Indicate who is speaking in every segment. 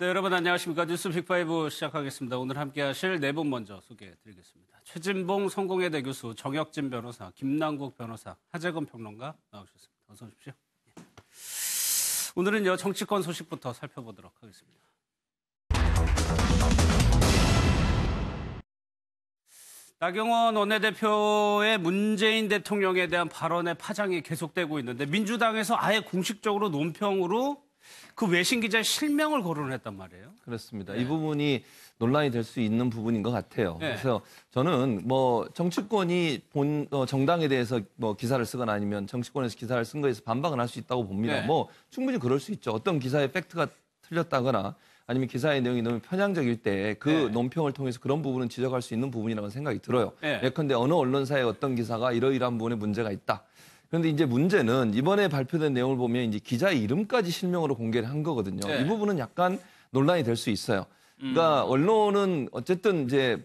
Speaker 1: 네, 여러분 안녕하십니까. 뉴스 빅5 시작하겠습니다. 오늘 함께 하실 네 분 먼저 소개해드리겠습니다. 최진봉 성공회대 교수, 정혁진 변호사, 김남국 변호사, 하재근 평론가 나오셨습니다. 어서 오십시오. 오늘은요, 정치권 소식부터 살펴보도록 하겠습니다. 나경원 원내대표의 문재인 대통령에 대한 발언의 파장이 계속되고 있는데 민주당에서 아예 공식적으로 논평으로 그 외신 기자의 실명을 거론했단 말이에요.
Speaker 2: 그렇습니다.
Speaker 1: 네.
Speaker 2: 이 부분이 논란이 될 수 있는 부분인 것 같아요.
Speaker 1: 네.
Speaker 2: 그래서 저는 정치권이 정당에 대해서 기사를 쓰거나 아니면 정치권에서 기사를 쓴 거에서 반박을 할 수 있다고 봅니다.
Speaker 1: 네.
Speaker 2: 충분히 그럴 수 있죠. 어떤 기사의 팩트가 틀렸다거나 아니면 기사의 내용이 너무 편향적일 때 그
Speaker 1: 네.
Speaker 2: 논평을 통해서 그런 부분은 지적할 수 있는 부분이라고 생각이 들어요.
Speaker 1: 네.
Speaker 2: 예컨대 어느 언론사의 어떤 기사가 이러이러한 부분에 문제가 있다. 그런데 이제 문제는 이번에 발표된 내용을 보면 이제 기자의 이름까지 실명으로 공개를 한 거거든요.
Speaker 1: 네.
Speaker 2: 이 부분은 약간 논란이 될 수 있어요. 그러니까 언론은 어쨌든 이제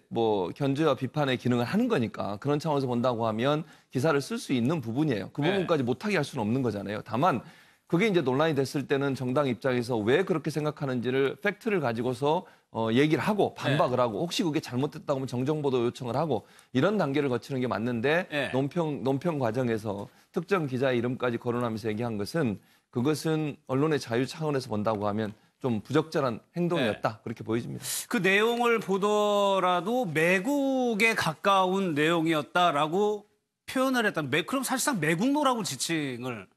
Speaker 2: 견제와 비판의 기능을 하는 거니까 그런 차원에서 본다고 하면 기사를 쓸 수 있는 부분이에요. 그
Speaker 1: 네.
Speaker 2: 부분까지 못하게 할 수는 없는 거잖아요. 다만 그게 이제 논란이 됐을 때는 정당 입장에서 왜 그렇게 생각하는지를 팩트를 가지고서 얘기를 하고 반박을 하고 혹시 그게 잘못됐다고 하면 정정보도 요청을 하고 이런 단계를 거치는 게 맞는데
Speaker 1: 네.
Speaker 2: 논평 과정에서 특정 기자의 이름까지 거론하면서 얘기한 것은 그것은 언론의 자유 차원에서 본다고 하면 좀 부적절한 행동이었다. 그렇게 보여집니다.
Speaker 1: 그 내용을 보더라도 매국에 가까운 내용이었다라고 표현을 했다면 그럼 사실상 매국노라고 지칭을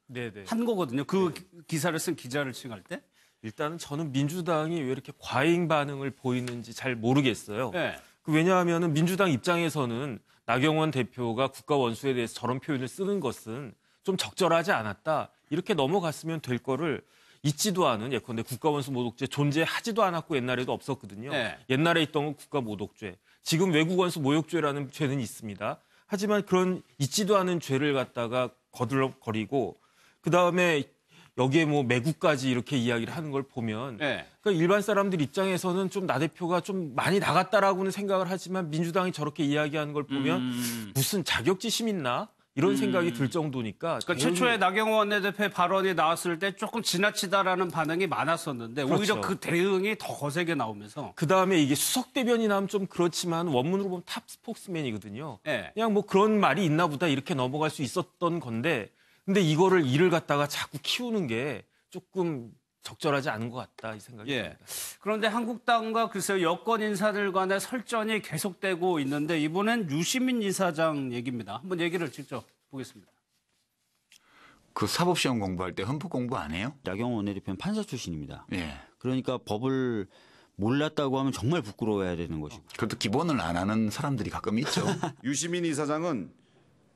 Speaker 1: 한 거거든요. 그 기사를 쓴 기자를 칭할 때.
Speaker 3: 일단은 저는 민주당이 왜 이렇게 과잉 반응을 보이는지 잘 모르겠어요.
Speaker 1: 네.
Speaker 3: 왜냐하면 민주당 입장에서는 나경원 대표가 국가 원수에 대해서 저런 표현을 쓰는 것은 좀 적절하지 않았다. 이렇게 넘어갔으면 될 거를 있지도 않은 예컨대 국가원수 모독죄 존재하지도 않았고 옛날에도 없었거든요.
Speaker 1: 네.
Speaker 3: 옛날에 있던 건 국가모독죄. 지금 외국원수 모욕죄라는 죄는 있습니다. 하지만 그런 있지도 않은 죄를 갖다가 거들거리고 그다음에 여기에 매국까지 이렇게 이야기를 하는 걸 보면
Speaker 1: 네.
Speaker 3: 그러니까 일반 사람들 입장에서는 좀 나 대표가 좀 많이 나갔다라고는 생각을 하지만 민주당이 저렇게 이야기하는 걸 보면 무슨 자격지심 있나? 이런 생각이 들 정도니까.
Speaker 1: 그러니까 최초에 나경원 원내대표의 발언이 나왔을 때 조금 지나치다라는 반응이 많았었는데
Speaker 3: 그렇죠.
Speaker 1: 오히려 그 대응이 더 거세게 나오면서
Speaker 3: 그다음에 이게 수석 대변인 하면 좀 그렇지만 원문으로 보면 탑 스포크스맨이거든요.
Speaker 1: 네.
Speaker 3: 그냥 그런 말이 있나 보다 이렇게 넘어갈 수 있었던 건데 근데 이를 갖다가 자꾸 키우는 게 조금 적절하지 않은 것 같다 이 생각이 듭니다.
Speaker 1: 그런데 한국당과 글쎄요 여권 인사들 간의 설전이 계속되고 있는데 이번엔 유시민 이사장 얘기입니다. 한번 얘기를 직접 보겠습니다.
Speaker 4: 그 사법시험 공부할 때 헌법 공부 안 해요?
Speaker 5: 나경원 원내대표는 판사 출신입니다.
Speaker 4: 예.
Speaker 5: 그러니까 법을 몰랐다고 하면 정말 부끄러워해야 되는 것이고.
Speaker 4: 그것도 기본을 안 하는 사람들이 가끔 있죠.
Speaker 6: 유시민 이사장은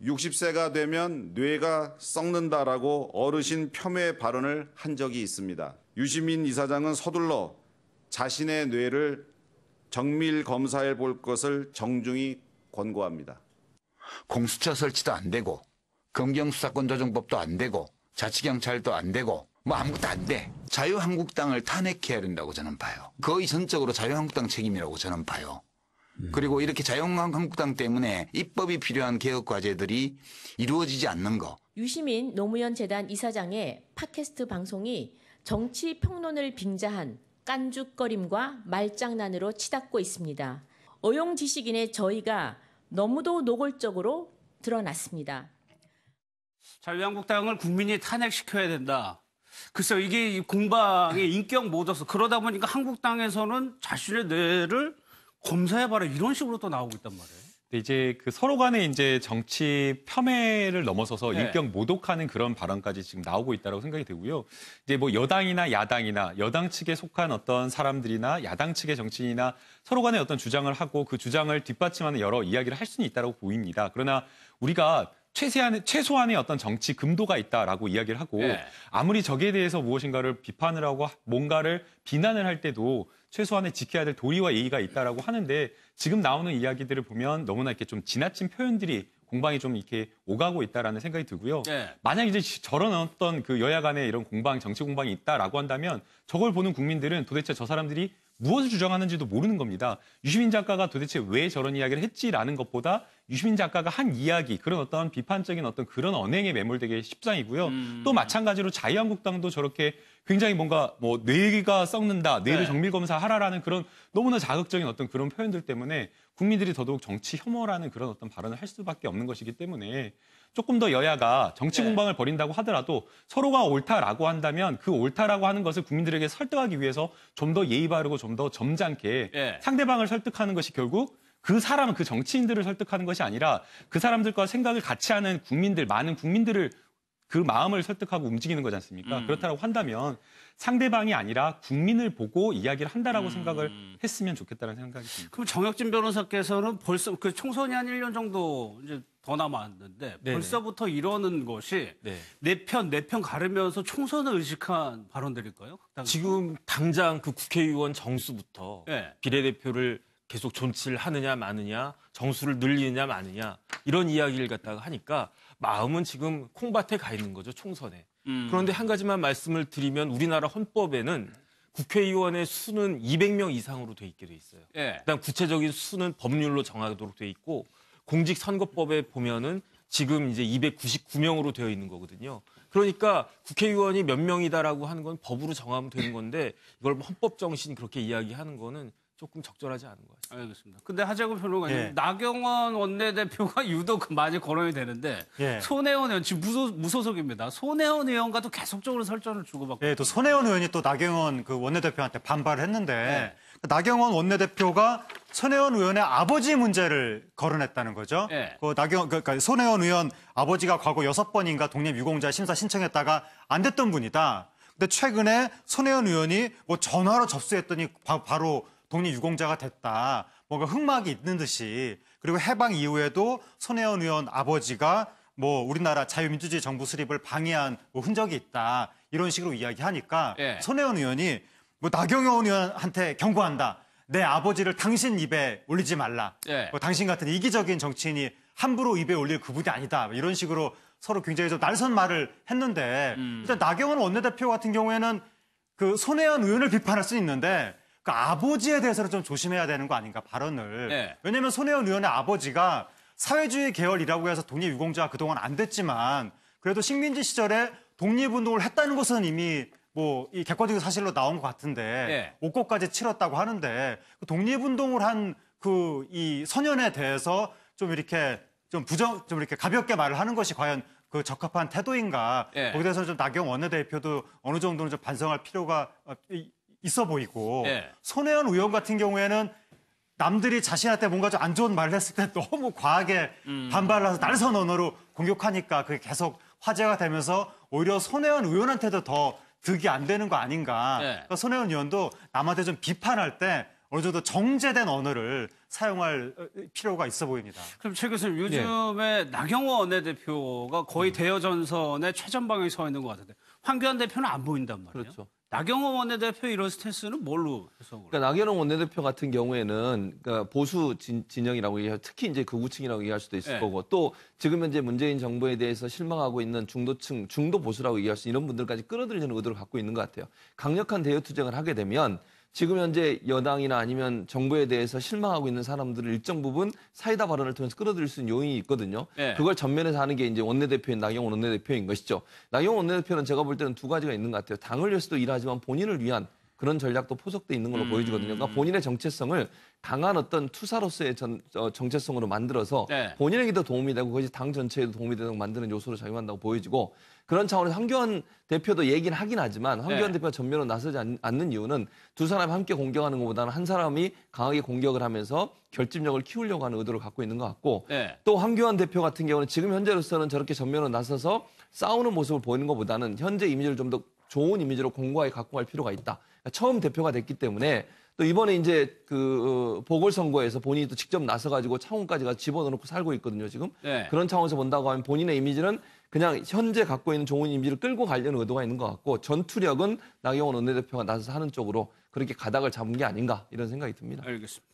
Speaker 6: 60세가 되면 뇌가 썩는다라고 어르신 폄훼 발언을 한 적이 있습니다. 유시민 이사장은 서둘러 자신의 뇌를 정밀 검사해 볼 것을 정중히 권고합니다.
Speaker 4: 공수처 설치도 안 되고 검경수사권 조정법도 안 되고 자치경찰도 안 되고 아무것도 안 돼. 자유한국당을 탄핵해야 된다고 저는 봐요. 거의 전적으로 자유한국당 책임이라고 저는 봐요. 그리고 이렇게 자유한국당 때문에 입법이 필요한 개혁 과제들이 이루어지지 않는 거.
Speaker 7: 유시민 노무현 재단 이사장의 팟캐스트 방송이 정치 평론을 빙자한 깐죽거림과 말장난으로 치닫고 있습니다. 어용지식인의 저희가 너무도 노골적으로 드러났습니다.
Speaker 1: 자유한국당을 국민이 탄핵시켜야 된다. 글쎄요 이게 공방의 인격 모드서 그러다 보니까 한국당에서는 자신의 뇌를 검사해봐라 이런 식으로 또 나오고 있단 말이에요.
Speaker 8: 근데 이제 서로 간에 이제 정치 폄훼를 넘어서서 인격 모독하는 그런 발언까지 지금 나오고 있다고 생각이 되고요. 이제 여당이나 야당이나 여당 측에 속한 어떤 사람들이나 야당 측의 정치인이나 서로 간에 어떤 주장을 하고 그 주장을 뒷받침하는 여러 이야기를 할 수는 있다고 보입니다. 그러나 우리가 최소한의 어떤 정치 금도가 있다라고 이야기를 하고 아무리 저기에 대해서 무엇인가를 비판을 하고 뭔가를 비난을 할 때도 최소한의 지켜야 될 도리와 예의가 있다라고 하는데 지금 나오는 이야기들을 보면 너무나 이렇게 좀 지나친 표현들이 공방이 좀 이렇게 오가고 있다라는 생각이 들고요. 만약 이제 저런 어떤 그 여야 간에 이런 정치 공방이 있다라고 한다면 저걸 보는 국민들은 도대체 저 사람들이 무엇을 주장하는지도 모르는 겁니다. 유시민 작가가 도대체 왜 저런 이야기를 했지라는 것보다 유시민 작가가 한 이야기, 그런 어떤 비판적인 어떤 그런 언행에 매몰되게 십상이고요. 또 마찬가지로 자유한국당도 저렇게 굉장히 뭔가 뭐 뇌가 썩는다, 뇌를 정밀 검사하라라는 그런 너무나 자극적인 어떤 그런 표현들 때문에 국민들이 더더욱 정치 혐오라는 그런 어떤 발언을 할 수밖에 없는 것이기 때문에 조금 더 여야가 정치 공방을 벌인다고 하더라도 서로가 옳다라고 한다면 그 옳다라고 하는 것을 국민들에게 설득하기 위해서 좀 더 예의 바르고 좀 더 점잖게 상대방을 설득하는 것이 결국 그 사람, 그 정치인들을 설득하는 것이 아니라 그 사람들과 생각을 같이 하는 국민들, 많은 국민들을 그 마음을 설득하고 움직이는 거지 않습니까? 그렇다고 한다면 상대방이 아니라 국민을 보고 이야기를 한다라고 생각을 했으면 좋겠다는 생각이 듭니다.
Speaker 1: 그럼 정혁진 변호사께서는 벌써 그 총선이 한 1년 정도 이제 더 남았는데
Speaker 3: 네네.
Speaker 1: 벌써부터 이러는 것이
Speaker 3: 네.
Speaker 1: 내 편 가르면서 총선을 의식한 발언들일까요?
Speaker 3: 지금 당장 그 국회의원 정수부터
Speaker 1: 네.
Speaker 3: 비례대표를 계속 존치를 하느냐 마느냐, 정수를 늘리느냐 마느냐 이런 이야기를 갖다가 하니까 마음은 지금 콩밭에 가 있는 거죠, 총선에. 그런데 한 가지만 말씀을 드리면 우리나라 헌법에는 국회의원의 수는 200명 이상으로 돼 있게 돼 있어요.
Speaker 1: 예.
Speaker 3: 그다음 구체적인 수는 법률로 정하도록 돼 있고 공직선거법에 보면은 지금 이제 299명으로 되어 있는 거거든요. 그러니까 국회의원이 몇 명이다라고 하는 건 법으로 정하면 되는 건데 이걸 헌법 정신 그렇게 이야기하는 거는 조금 적절하지 않은 것 같습니다.
Speaker 1: 알겠습니다. 근데 하재근 평론가님,
Speaker 5: 예.
Speaker 1: 나경원 원내대표가 유독 많이 거론이 되는데
Speaker 5: 예.
Speaker 1: 손혜원 의원 지금 무소속입니다. 손혜원 의원과도 계속적으로 설전을 주고받고.
Speaker 9: 또 손혜원 의원이 또 나경원 그 원내대표한테 반발을 했는데
Speaker 1: 네.
Speaker 9: 나경원 원내대표가 손혜원 의원의 아버지 문제를 거론했다는 거죠.
Speaker 1: 네.
Speaker 9: 그러니까 손혜원 의원 아버지가 과거 6번인가 독립유공자 심사 신청했다가 안 됐던 분이다. 근데 최근에 손혜원 의원이 뭐 전화로 접수했더니 바로 독립유공자가 됐다. 뭔가 흑막이 있는 듯이. 그리고 해방 이후에도 손혜원 의원 아버지가 뭐 우리나라 자유민주주의 정부 수립을 방해한 뭐 흔적이 있다. 이런 식으로 이야기하니까
Speaker 1: 예.
Speaker 9: 손혜원 의원이 뭐 나경원 의원한테 경고한다. 내 아버지를 당신 입에 올리지 말라.
Speaker 1: 예.
Speaker 9: 뭐 당신 같은 이기적인 정치인이 함부로 입에 올릴 그분이 아니다. 뭐 이런 식으로 서로 굉장히 좀 날선 말을 했는데 일단 나경원 원내대표 같은 경우에는 그 손혜원 의원을 비판할 수 있는데 그 아버지에 대해서는 좀 조심해야 되는 거 아닌가 발언을.
Speaker 1: 네.
Speaker 9: 왜냐하면 손혜원 의원의 아버지가 사회주의 계열이라고 해서 독립유공자가 그동안 안 됐지만 그래도 식민지 시절에 독립운동을 했다는 것은 이미 뭐 이 객관적인 사실로 나온 것 같은데
Speaker 1: 네.
Speaker 9: 옥고까지 치렀다고 하는데 그 독립운동을 한 그 이 선연에 대해서 좀 이렇게 좀 이렇게 가볍게 말을 하는 것이 과연 그 적합한 태도인가.
Speaker 1: 네.
Speaker 9: 거기에 대해서 좀 나경원 원내대표도 어느 정도는 좀 반성할 필요가 있어 보이고
Speaker 1: 예.
Speaker 9: 손혜원 의원 같은 경우에는 남들이 자신한테 뭔가 좀 안 좋은 말을 했을 때 너무 과하게 반발을 해서 날선 언어로 공격하니까 그게 계속 화제가 되면서 오히려 손혜원 의원한테도 더 득이 안 되는 거 아닌가.
Speaker 1: 예.
Speaker 9: 그러니까 손혜원 의원도 남한테 좀 비판할 때 어느 정도 정제된 언어를 사용할 필요가 있어 보입니다.
Speaker 1: 그럼 최 교수님, 요즘에 나경원 원내대표가 거의 대여전선의 최전방에 서 있는 것 같은데 황교안 대표는 안 보인단 말이에요.
Speaker 2: 그렇죠.
Speaker 1: 나경원 원내대표 이런 스탠스는 뭘로 해석을?
Speaker 2: 그러니까 나경원 원내대표 같은 경우에는 그러니까 보수 진영이라고 얘기하고 특히 이제 극우층이라고 얘기할 수도 있을
Speaker 1: 네.
Speaker 2: 거고 또 지금 현재 문재인 정부에 대해서 실망하고 있는 중도층, 중도 보수라고 얘기할 수 있는 이런 분들까지 끌어들이는 의도를 갖고 있는 것 같아요. 강력한 대여 투쟁을 하게 되면 지금 현재 여당이나 아니면 정부에 대해서 실망하고 있는 사람들을 일정 부분 사이다 발언을 통해서 끌어들일 수 있는 요인이 있거든요.
Speaker 1: 네.
Speaker 2: 그걸 전면에서 하는 게 이제 원내대표인 나경원 원내대표인 것이죠. 나경원 원내대표는 제가 볼 때는 두 가지가 있는 것 같아요. 당을 위해서도 일하지만 본인을 위한 그런 전략도 포석돼 있는 걸로 보여지거든요. 그러니까 본인의 정체성을 강한 어떤 투사로서의 정체성으로 만들어서
Speaker 1: 네.
Speaker 2: 본인에게도 도움이 되고 그것이 당 전체에도 도움이 되도록 만드는 요소로 작용한다고 보여지고 그런 차원에서 황교안 대표도 얘기는 하긴 하지만 황교안
Speaker 1: 네.
Speaker 2: 대표가 전면으로 나서지 않는 이유는 두 사람이 함께 공격하는 것보다는 한 사람이 강하게 공격을 하면서 결집력을 키우려고 하는 의도를 갖고 있는 것 같고
Speaker 1: 네.
Speaker 2: 또 황교안 대표 같은 경우는 지금 현재로서는 저렇게 전면으로 나서서 싸우는 모습을 보이는 것보다는 현재 이미지를 좀 더 좋은 이미지로 공고하게 갖고 갈 필요가 있다. 그러니까 처음 대표가 됐기 때문에 또 이번에 이제 그 보궐선거에서 본인이 또 직접 나서가지고 창원까지 가서 집어넣고 살고 있거든요, 지금.
Speaker 1: 네.
Speaker 2: 그런 차원에서 본다고 하면 본인의 이미지는 그냥 현재 갖고 있는 좋은 이미지를 끌고 가려는 의도가 있는 것 같고 전투력은 나경원 원내대표가 나서서 하는 쪽으로 그렇게 가닥을 잡은 게 아닌가 이런 생각이 듭니다.
Speaker 1: 알겠습니다.